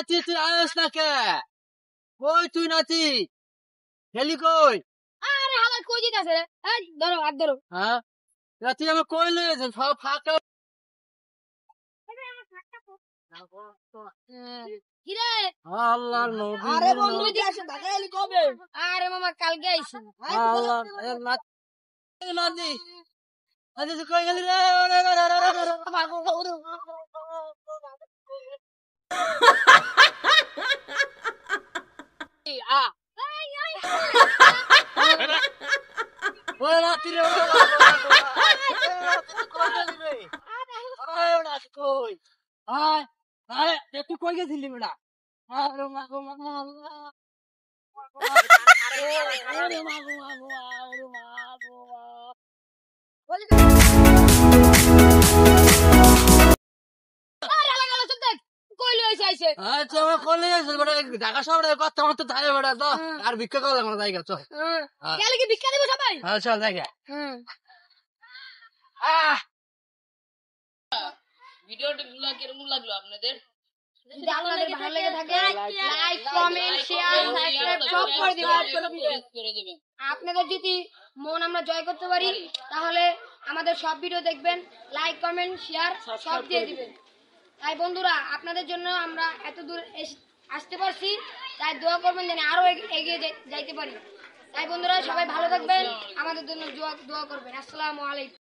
নাতি তুই আয়স না কে? কই তুই নাতি? গেলি কই? আরে হালা কই দিতাছে রে? এই ধরো হাত ধরো। হ্যাঁ তুই আমার কই লয়েছেন সব ফাঁকা। কি রে? আল্লাহর নবী। আরে বন্ধু তুই আসে ঢাকা এলি কবে? আরে মামা কালকে আইছি। আল্লাহ নাতি নাতি নাতি তুই কই গেলি রে? আ ওরে নাতি রে কই? আয় আয় তুই কই গেছিলি বেটা? আরে মাগো মাগো আল্লাহ। আরে মাগো মাগো আরে মাগো আরে হালা গেল চুপ থাক। কই লইছে আইছে? আচ্ছা আমার কলে গেছিল বেটা ঢাকা শহরে কথা মতো তাই বেটা তো আর ভিক্ষা করা লাগবে না জায়গা চল। গেলে কি ভিক্ষা দিব সবাই? হ্যাঁ চল জায়গা। ভিডিওটা কেমন লাগলো আপনাদের? যদি আপনাদের ভালো লেগে থাকে লাইক কমেন্ট শেয়ার সাবস্ক্রাইব সব করে দিবেন। আপনাদের যদি মন আমরা জয় করতে পারি তাহলে আমাদের সব ভিডিও দেখবেন, লাইক কমেন্ট শেয়ার সব দিয়ে দিবেন। তাই বন্ধুরা আপনাদের জন্য আমরা এত দূর আসতে পারছি, তাই দোয়া করবেন যেন আরো এগিয়ে যাইতে পারি। তাই বন্ধুরা সবাই ভালো থাকবেন, আমাদের জন্য দোয়া করবেন। আসসালামু আলাইকুম।